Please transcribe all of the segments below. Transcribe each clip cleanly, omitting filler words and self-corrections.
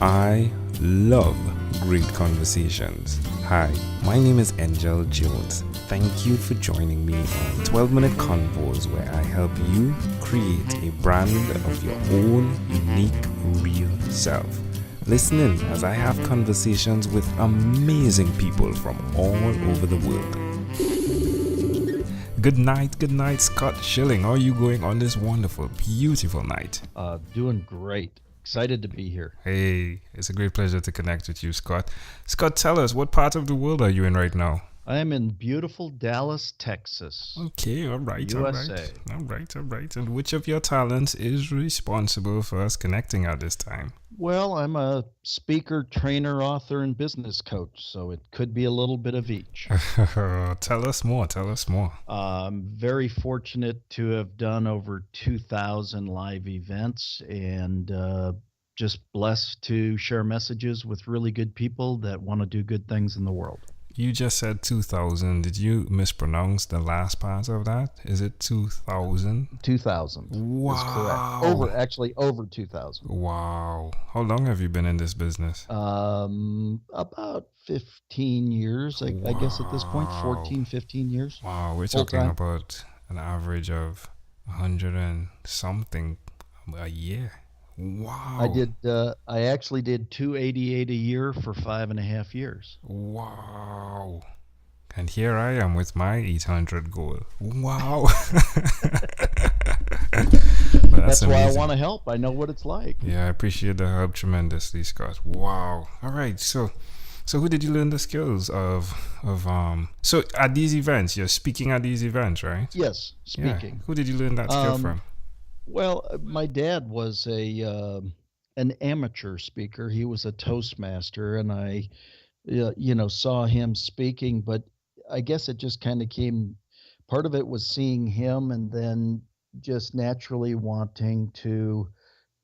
I love great conversations. Hi, my name is Angel Jones. Thank you for joining me on 12-minute convos where I help you create a brand of your own unique, real self. Listen in as I have conversations with amazing people from all over the world. Good night, Scott Schilling. How are you going on this wonderful, beautiful night? Doing great. Excited to be here. Hey, it's a great pleasure to connect with you, Scott. Scott, tell us, what part of the world are you in right now? I am in beautiful Dallas, Texas. Okay, all right. USA. All right. And which of your talents is responsible for us connecting at this time? Well, I'm a speaker, trainer, author, and business coach, so it could be a little bit of each. Tell us more. I'm very fortunate to have done over 2,000 live events and just blessed to share messages with really good people that want to do good things in the world. You just said 2000. Did you mispronounce the last part of that? Is it 2000? 2,000 Wow. is correct. Over 2,000. Wow. How long have you been in this business? About 15 years, I guess at this point, 14, 15 years. Wow, we're talking about an average of 100 and something a year. Wow. I actually did 288 a year for 5.5 years. Wow. And here I am with my 800 goal. Wow. That's why I want to help. I know what it's like. Yeah, I appreciate the help tremendously, Scott. Wow. All right. So who did you learn the skills of so at these events, you're speaking at these events, right? Yes, speaking. Yeah. Who did you learn that skill from? Well, my dad was an amateur speaker. He was a Toastmaster, and I saw him speaking, but I guess it just kind of came, part of it was seeing him and then just naturally wanting to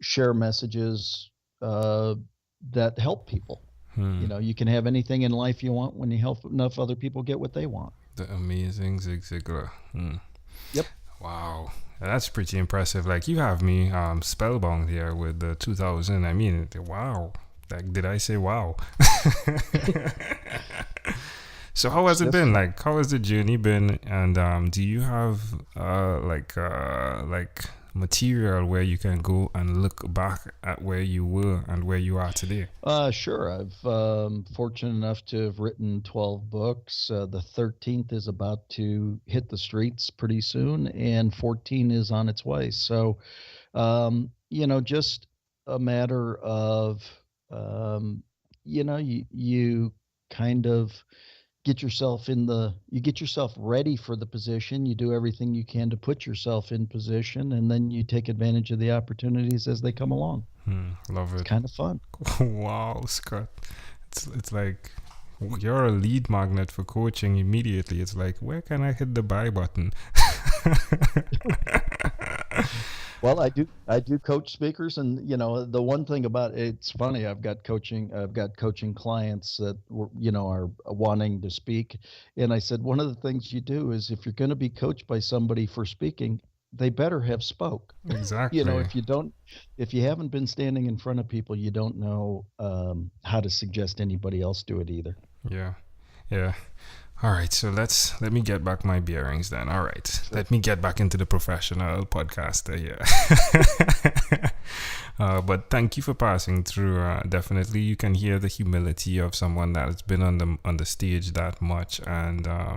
share messages that help people. You can have anything in life you want when you help enough other people get what they want. The amazing Zig Ziglar. Yep. Wow. That's pretty impressive. Like, you have me spellbound here with the 2000. I mean, wow. Like, did I say wow? So how has it been? Like, how has the journey been? And do you have like material where you can go and look back at where you were and where you are today? Sure. I've fortunate enough to have written 12 books. The 13th is about to hit the streets pretty soon, and 14 is on its way. So, just a matter of, you kind of get yourself ready for the position. You do everything you can to put yourself in position, and then you take advantage of the opportunities as they come along. Love it. It's kind of fun. Wow, Scott. It's like you're a lead magnet for coaching immediately. It's like, where can I hit the buy button? Well, I do coach speakers, and the one thing about it's funny. I've got coaching clients that are wanting to speak, and I said one of the things you do is if you're going to be coached by somebody for speaking, they better have spoke. Exactly. If you haven't been standing in front of people, you don't know how to suggest anybody else do it either. Yeah. All right, so let me get back my bearings then. All right, sure. Let me get back into the professional podcaster here. But thank you for passing through. Definitely, you can hear the humility of someone that has been on the stage that much, and I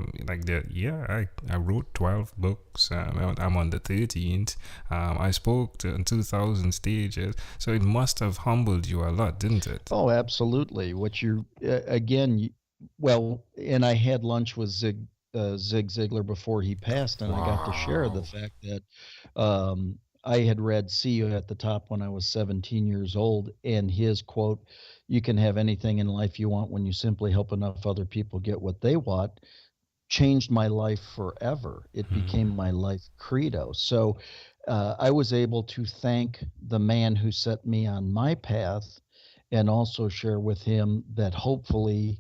wrote 12 books. I'm on the 13th. I spoke on 2,000 stages, so it must have humbled you a lot, didn't it? Oh, absolutely. Well, and I had lunch with Zig Ziglar before he passed, and wow. I got to share the fact that I had read "See You at the Top" when I was 17 years old, and his quote, "You can have anything in life you want when you simply help enough other people get what they want," changed my life forever. It became my life credo. So I was able to thank the man who set me on my path, and also share with him that hopefully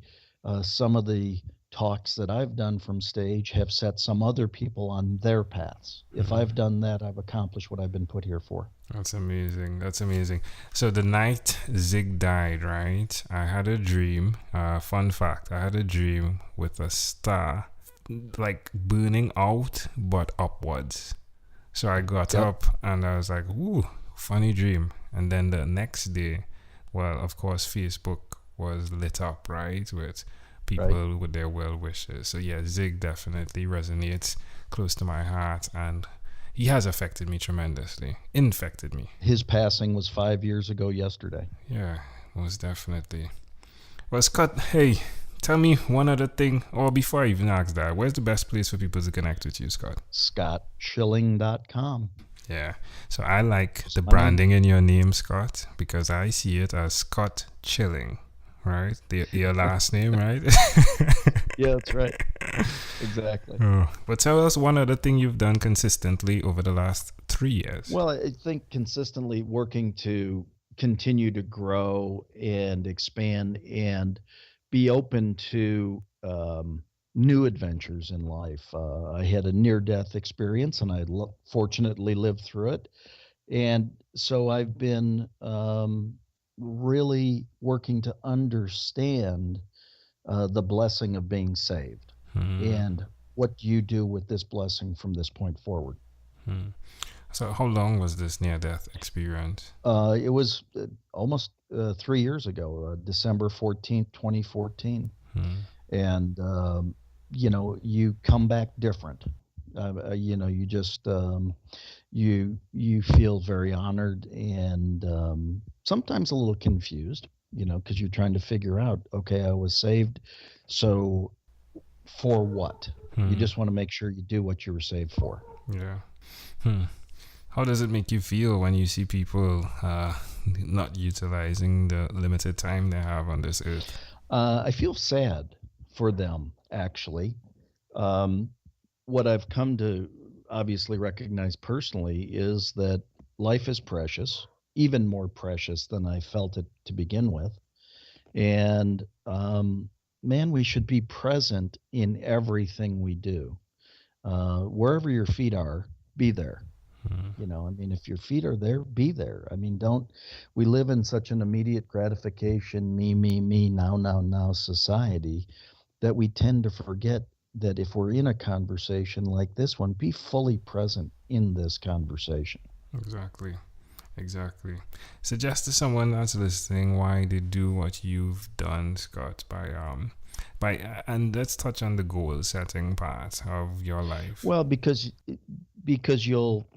some of the talks that I've done from stage have set some other people on their paths. If I've done that, I've accomplished what I've been put here for. That's amazing. That's amazing. So the night Zig died, right? I had a dream. Fun fact: I had a dream with a star, like burning out but upwards. So I got Yep. up and I was like, "Ooh, funny dream." And then the next day, well, of course, Facebook was lit up, right, with Right. people with their well wishes. So yeah, Zig definitely resonates close to my heart, and he has affected me tremendously, infected me. His passing was 5 years ago yesterday. Yeah, most definitely. Well, Scott, hey, tell me one other thing, or before I even ask that, where's the best place for people to connect with you, Scott? ScottSchilling.com. Yeah, so I like That's the my name. branding in your name, Scott, because I see it as Scott Chilling, right? Your last name, right? Yeah, that's right. Exactly. Oh, but tell us one other thing you've done consistently over the last 3 years. Well, I think consistently working to continue to grow and expand and be open to new adventures in life. I had a near death experience and I fortunately lived through it. And so I've been really working to understand the blessing of being saved Hmm. and what do you do with this blessing from this point forward. Hmm. So, how long was this near death experience? It was almost 3 years ago, December 14th, 2014. Hmm. And, you come back different. You just, you feel very honored and sometimes a little confused, because you're trying to figure out, okay, I was saved. So for what? You Hmm. just want to make sure you do what you were saved for. Yeah. Hmm. How does it make you feel when you see people not utilizing the limited time they have on this earth? I feel sad for them, actually. Um, what I've come to obviously recognize personally is that life is precious, even more precious than I felt it to begin with. And man, we should be present in everything we do. Wherever your feet are, be there. Hmm. I mean, if your feet are there, be there. I mean, don't, we live in such an immediate gratification, me, now society that we tend to forget that if we're in a conversation like this one, be fully present in this conversation. Exactly. Exactly. Suggest to someone that's listening why they do what you've done, Scott, and let's touch on the goal setting part of your life. Well, because you'll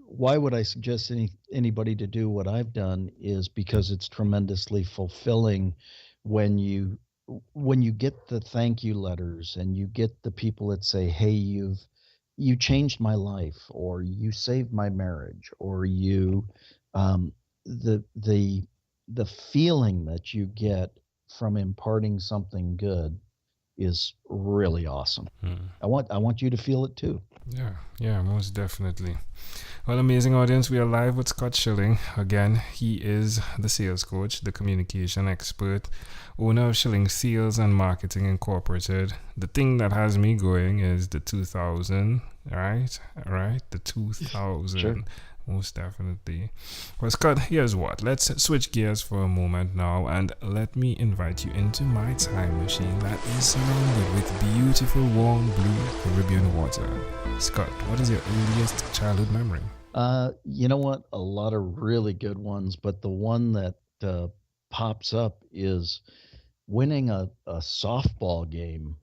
why would I suggest anybody to do what I've done is because it's tremendously fulfilling when you get the thank you letters and you get the people that say, "Hey, you changed my life," or "You saved my marriage," or you um, the the feeling that you get from imparting something good is really awesome. Hmm. I want you to feel it too. Yeah, yeah, most definitely. Well, amazing audience, we are live with Scott Schilling. Again, he is the sales coach, the communication expert, owner of Schilling Sales and Marketing Incorporated. The thing that has me going is the 2000, right? Right? The Sure. 2000, most definitely. Well, Scott, here's what. Let's switch gears for a moment now and let me invite you into my time machine that is surrounded with beautiful, warm blue Caribbean water. Scott, what is your earliest childhood memory? You know what? A lot of really good ones, but the one that uh, pops up is winning a softball game,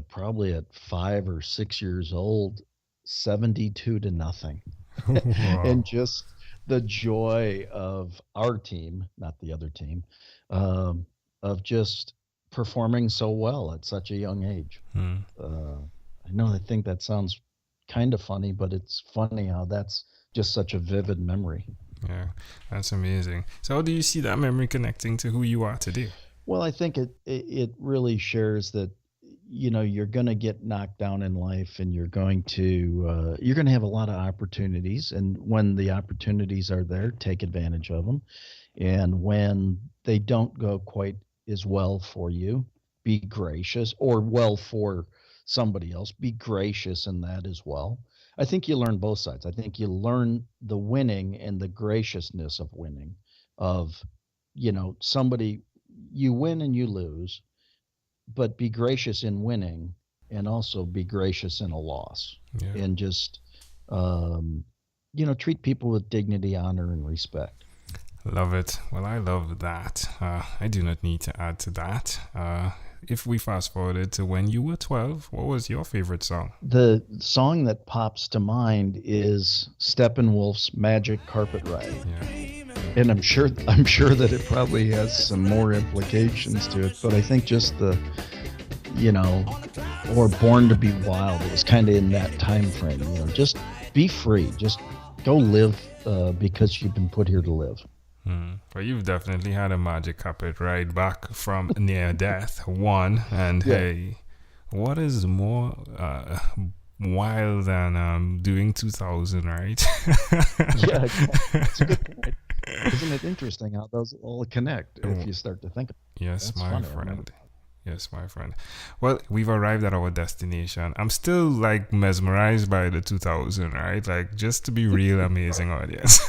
probably at 5 or 6 years old, 72 to nothing. And Wow. just the joy of our team, not the other team, um, of just performing so well at such a young age. Hmm. Uh, I think that sounds kind of funny, but it's funny how that's just such a vivid memory. Yeah, that's amazing. So, how do you see that memory connecting to who you are today? Well, I think it really shares that you're going to get knocked down in life, and you're going to have a lot of opportunities, and when the opportunities are there, take advantage of them, and when they don't go quite as well for you, be gracious, or well for somebody else, be gracious in that as well. I think you learn both sides. I think you learn the winning and the graciousness of winning, of, somebody, you win and you lose, but be gracious in winning and also be gracious in a loss, Yeah. and just, um, treat people with dignity, honor, and respect. Love it. Well, I love that. I do not need to add to that. If we fast forwarded to when you were 12, what was your favorite song? The song that pops to mind is Steppenwolf's Magic Carpet Ride. Yeah. And I'm sure that it probably has some more implications to it, but I think just or Born to Be Wild, it was kind of in that time frame, just be free, just go live, because you've been put here to live. Well, you've definitely had a magic carpet ride back from near death, one. And Yeah. hey, what is more wild than doing 2000, right? Yeah, it's a good point. Isn't it interesting how those all connect if you start to think about it? Yes, That's my funny. I never friend. Yes, my friend. Well, we've arrived at our destination. I'm still like mesmerized by the 2000, right? Like, just to be real, amazing audience.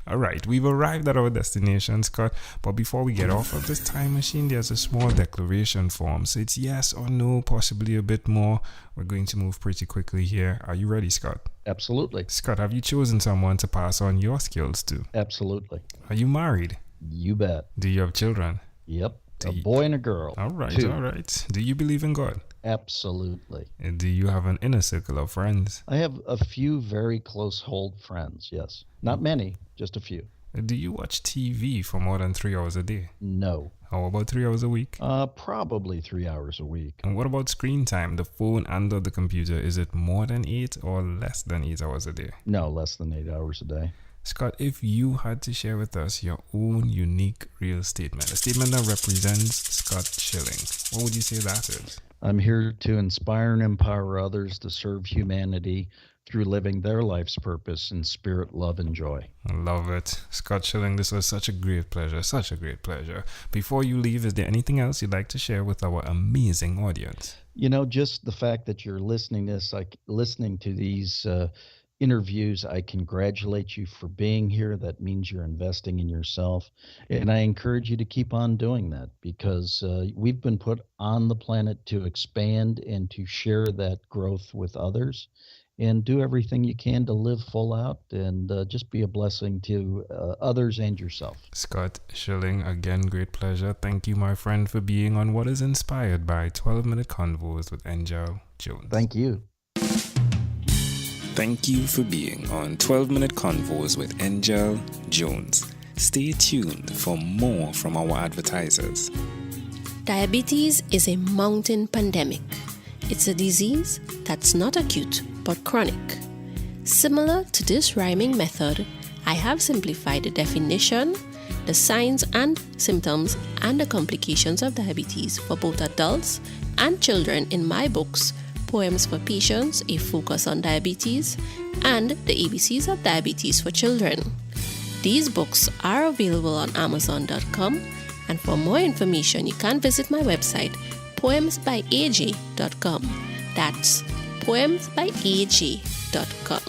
All right, we've arrived at our destination, Scott. But before we get off of this time machine, there's a small declaration form. So it's yes or no, possibly a bit more. We're going to move pretty quickly here. Are you ready, Scott? Absolutely. Scott, have you chosen someone to pass on your skills to? Absolutely. Are you married? You bet. Do you have children? Yep. A boy and a girl. All right, Two. all right. Do you believe in God? Absolutely. And do you have an inner circle of friends? I have a few very close hold friends, yes. Not many, just a few. Do you watch TV for more than 3 hours a day? No. How about 3 hours a week? Probably 3 hours a week. And what about screen time? The phone and or the computer, is it more than 8 or less than 8 hours a day? No, less than 8 hours a day. Scott, if you had to share with us your own unique real statement, a statement that represents Scott Schilling, what would you say that is? I'm here to inspire and empower others to serve humanity through living their life's purpose in spirit, love, and joy. I love it. Scott Schilling, this was such a great pleasure, such a great pleasure. Before you leave, is there anything else you'd like to share with our amazing audience? Just the fact that you're listening to these interviews, I congratulate you for being here. That means you're investing in yourself. And I encourage you to keep on doing that, because we've been put on the planet to expand and to share that growth with others, and do everything you can to live full out and just be a blessing to others and yourself. Scott Schilling, again, great pleasure. Thank you, my friend, for being on what is inspired by 12-Minute Convos with Angel Jones. Thank you. Thank you for being on 12-Minute Convos with Angel Jones. Stay tuned for more from our advertisers. Diabetes is a mountain pandemic. It's a disease that's not acute but chronic. Similar to this rhyming method, I have simplified the definition, the signs and symptoms, and the complications of diabetes for both adults and children in my books, Poems for Patients, A Focus on Diabetes, and The ABCs of Diabetes for Children. These books are available on Amazon.com, and for more information, you can visit my website, poemsbyaj.com. That's poemsbyaj.com.